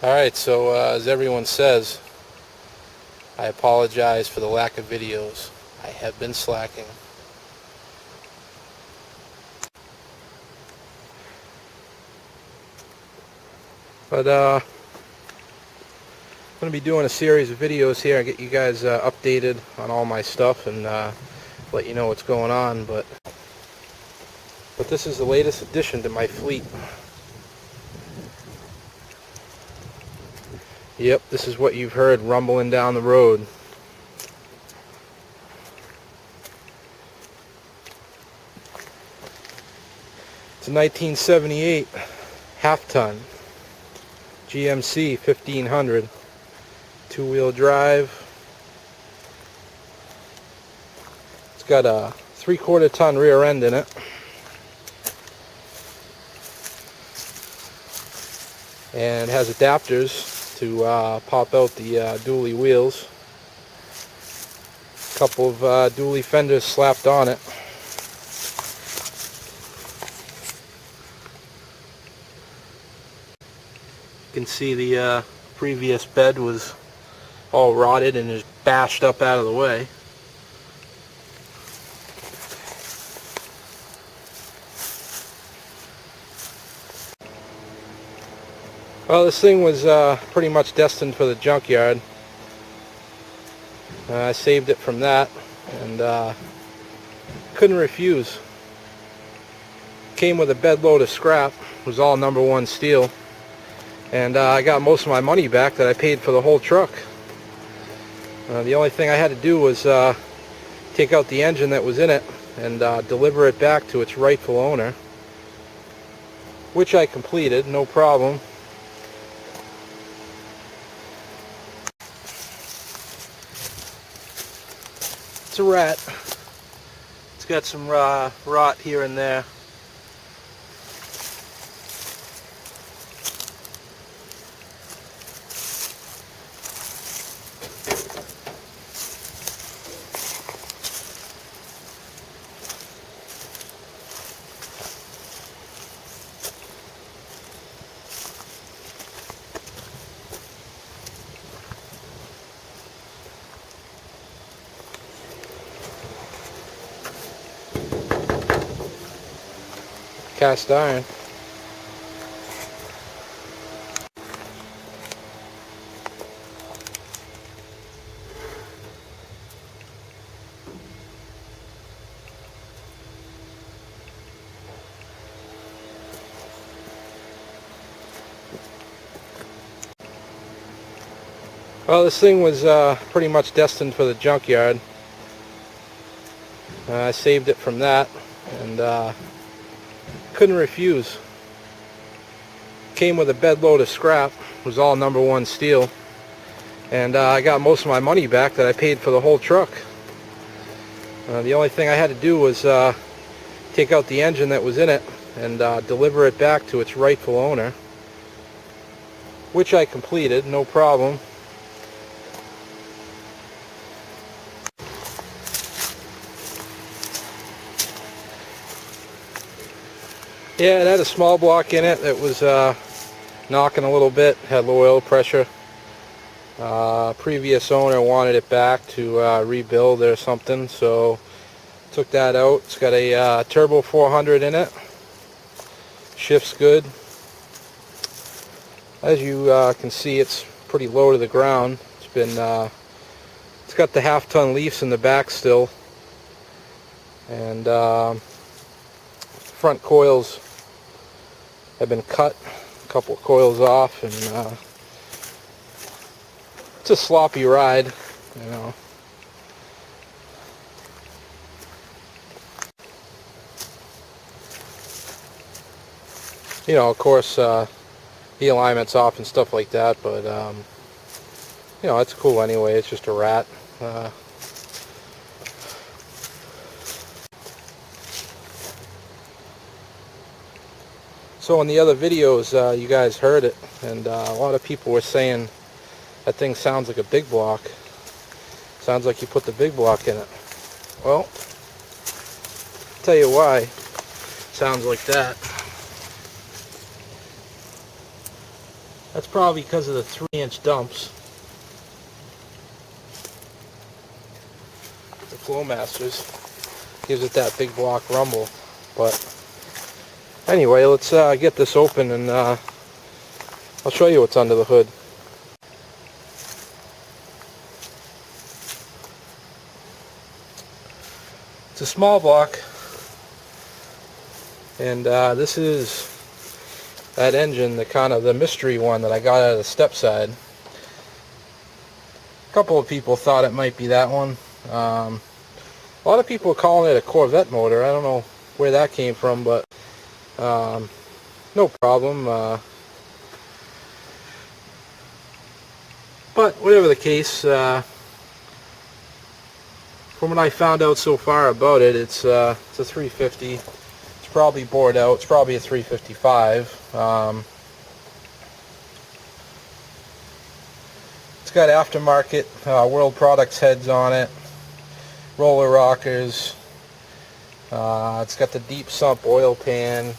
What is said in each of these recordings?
Alright, so as everyone says, I apologize for the lack of videos. I have been slacking. But I'm going to be doing a series of videos here and get you guys updated on all my stuff and let you know what's going on. But this is the latest addition to my fleet. Yep, this is what you've heard rumbling down the road. It's a 1978 half-ton GMC 1500 two-wheel drive. It's got a 3/4 ton rear end in it, and it has adapters to pop out the dually wheels. A couple of dually fenders slapped on it. You can see the previous bed was all rotted and is bashed up out of the way. Well, this thing was pretty much destined for the junkyard. I saved it from that and couldn't refuse. Came with a bed load of scrap. It was all #1 steel. And I got most of my money back that I paid for the whole truck. The only thing I had to do was take out the engine that was in it and deliver it back to its rightful owner, which I completed, no problem. It's a rat. It's got some rot here and there. Cast iron. Well, this thing was pretty much destined for the junkyard. I saved it from that and couldn't refuse. Came with a bed load of scrap. It was all #1 steel. And I got most of my money back that I paid for the whole truck. The only thing I had to do was take out the engine that was in it and deliver it back to its rightful owner, which I completed, no problem. Yeah, it had a small block in it that was knocking a little bit, had low oil pressure. Previous owner wanted it back to rebuild or something, so took that out. It's got a turbo 400 in it. Shifts good. As you can see, it's pretty low to the ground. It's got the half-ton leafs in the back still, and front coils have been cut, a couple of coils off, and it's a sloppy ride, you know. You know, of course, the alignment's off and stuff like that, but you know, it's cool anyway. It's just a rat. So in the other videos, you guys heard it, and a lot of people were saying that thing sounds like a big block. Sounds like you put the big block in it. Well, I'll tell you why it sounds like that. That's probably because of the 3-inch dumps. The Flowmasters gives it that big block rumble. But anyway, let's get this open and I'll show you what's under the hood. It's a small block, and this is that engine, the mystery one that I got out of the step side. A couple of people thought it might be that one. A lot of people are calling it a Corvette motor. I don't know where that came from, but no problem. But whatever the case, from what I found out so far about it, it's a 350. It's probably bored out. It's probably a 355. It's got aftermarket World Products heads on it, roller rockers. It's got the deep sump oil pan,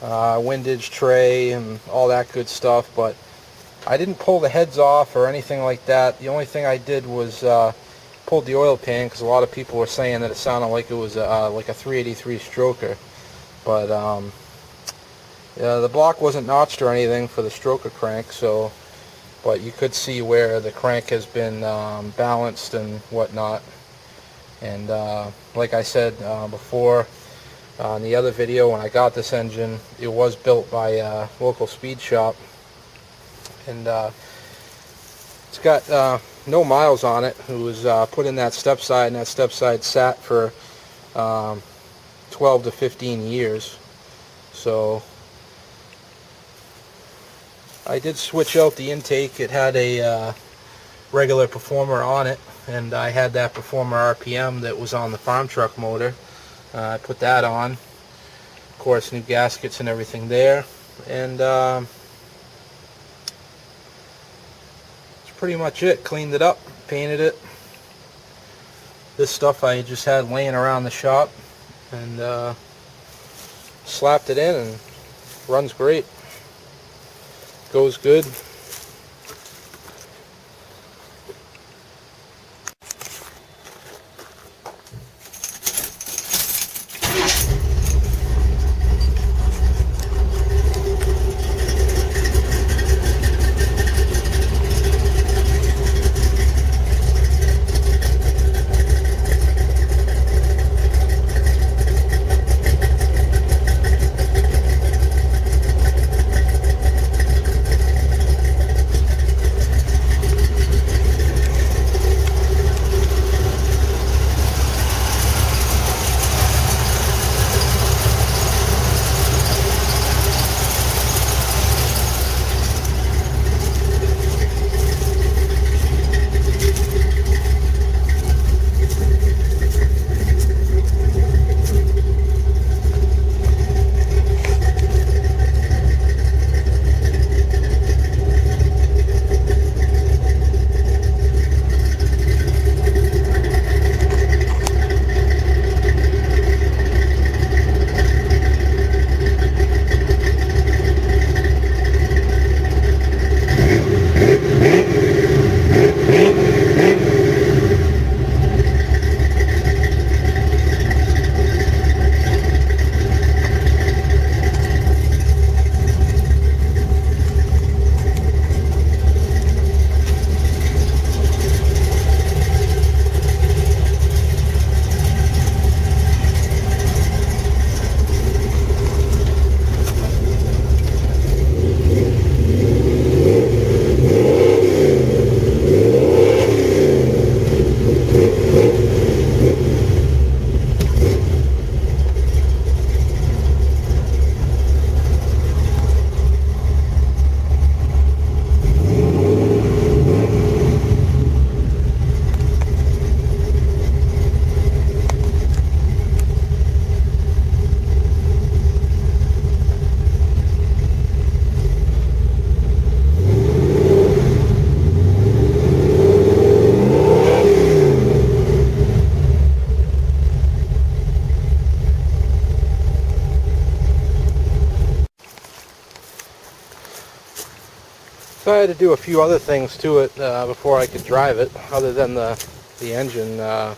windage tray, and all that good stuff. But I didn't pull the heads off or anything like that. The only thing I did was pulled the oil pan, because a lot of people were saying that it sounded like it was like a 383 stroker. But yeah, the block wasn't notched or anything for the stroker crank, so but you could see where the crank has been balanced and whatnot. And like I said before in the other video, when I got this engine, it was built by a local speed shop, and it's got no miles on it. It was put in that step side, and that step side sat for 12 to 15 years. So I did switch out the intake. It had a regular Performer on it, and I had that Performer RPM that was on the farm truck motor. I put that on. Of course, new gaskets and everything there, and pretty much it. Cleaned it up, painted it. This stuff I just had laying around the shop, and slapped it in, and runs great. Goes good. So I had to do a few other things to it before I could drive it, other than the engine. I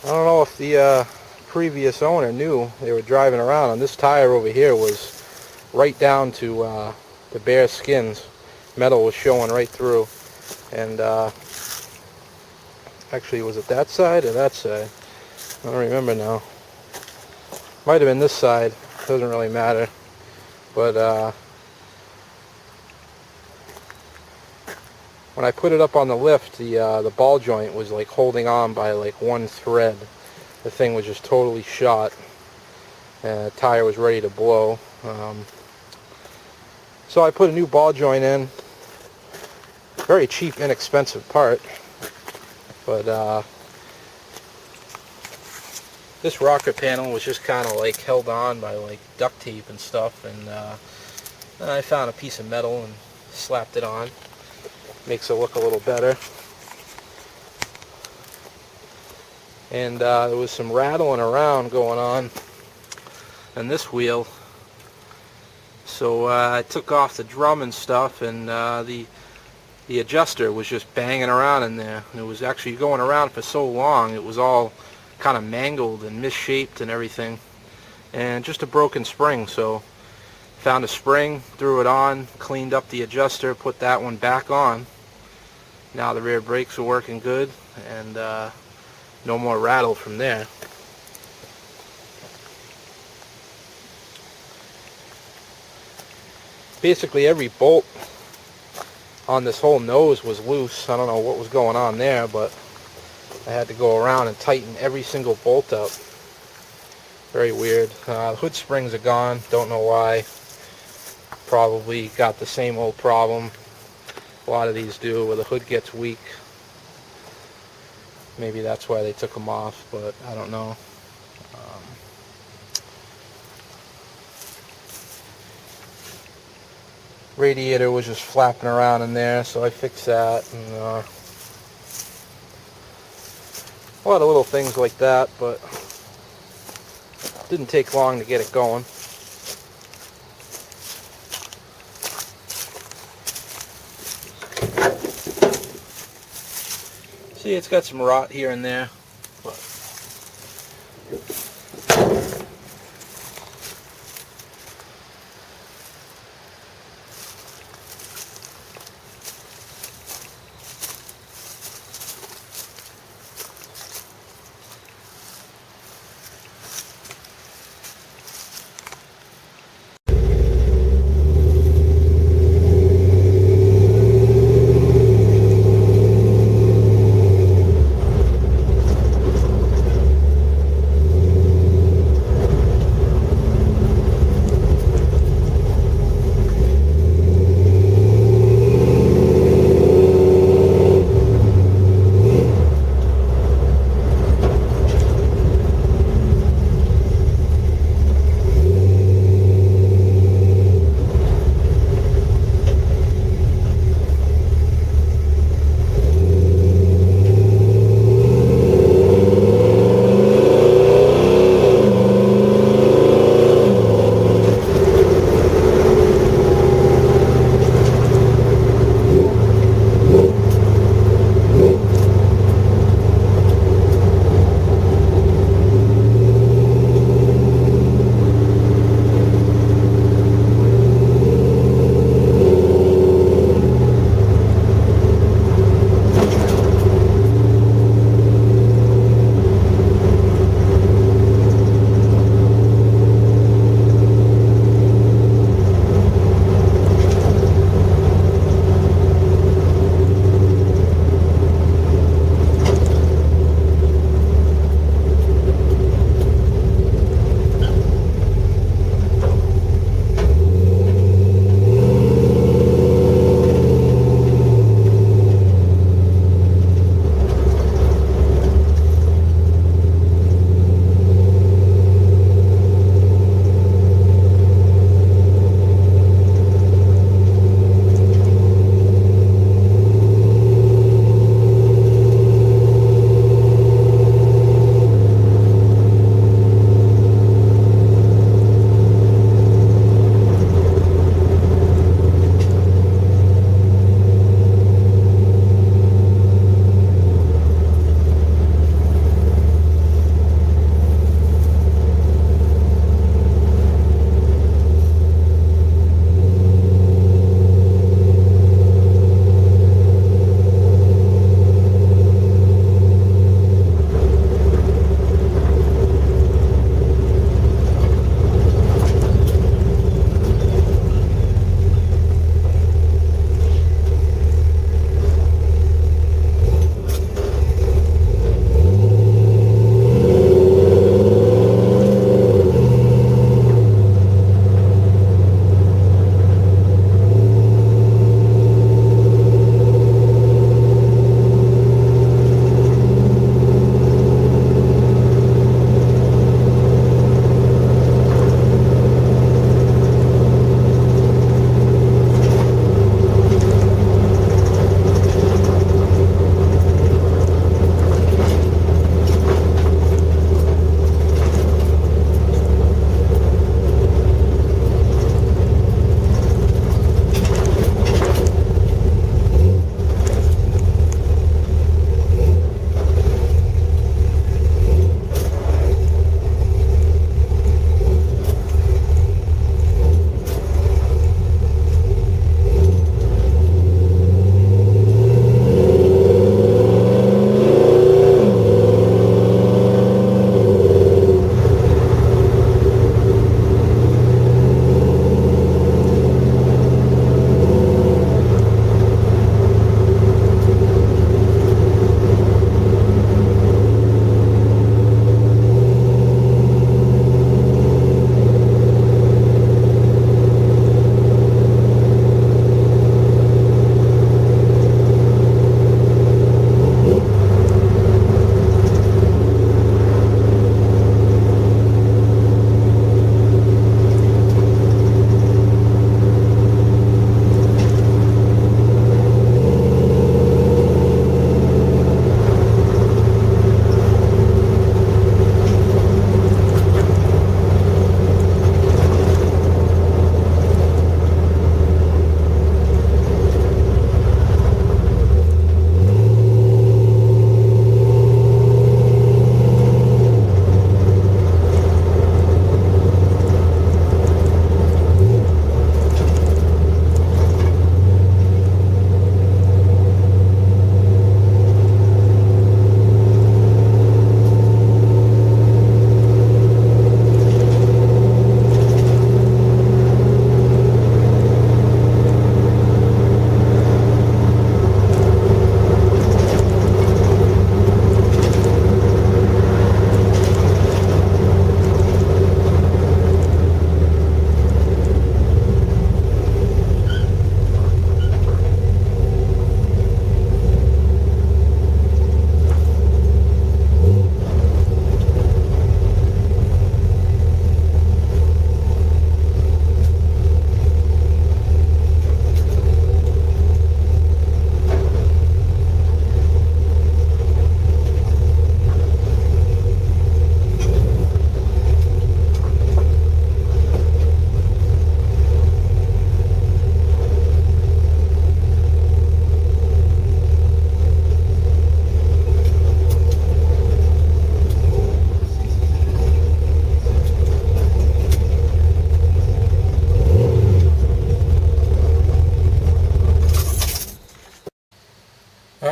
don't know if the previous owner knew they were driving around, and this tire over here was right down to the bare skins. Metal was showing right through. And actually, was it that side or that side? I don't remember now. Might have been this side. Doesn't really matter. But when I put it up on the lift, the ball joint was like holding on by like one thread. The thing was just totally shot, and the tire was ready to blow. So I put a new ball joint in. Very cheap, inexpensive part. But this rocker panel was just kind of like held on by like duct tape and stuff, and then I found a piece of metal and slapped it on. Makes it look a little better. And there was some rattling around going on in this wheel, so I took off the drum and stuff, and the adjuster was just banging around in there. And it was actually going around for so long, it was all kind of mangled and misshaped and everything, and just a broken spring. So found a spring, threw it on, cleaned up the adjuster, put that one back on. Now the rear brakes are working good, and no more rattle from there. Basically every bolt on this whole nose was loose. I don't know what was going on there, but I had to go around and tighten every single bolt up. Very weird. The hood springs are gone. Don't know why. Probably got the same old problem a lot of these do, where the hood gets weak. Maybe that's why they took them off, but I don't know. Radiator was just flapping around in there, so I fixed that. And a lot of little things like that, but didn't take long to get it going. See, it's got some rot here and there, but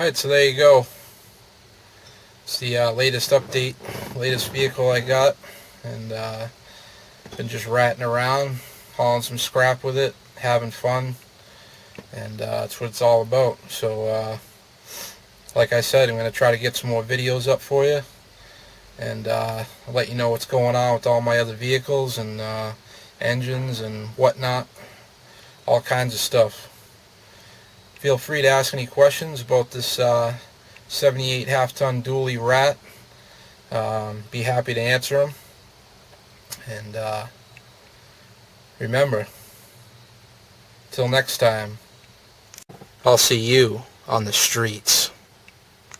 Alright, so there you go. It's the latest update, latest vehicle I got, and been just ratting around, hauling some scrap with it, having fun, and that's what it's all about. So like I said, I'm going to try to get some more videos up for you, and I'll let you know what's going on with all my other vehicles and engines and whatnot, all kinds of stuff. Feel free to ask any questions about this 78 half-ton dually rat. Be happy to answer them. And remember, till next time, I'll see you on the streets.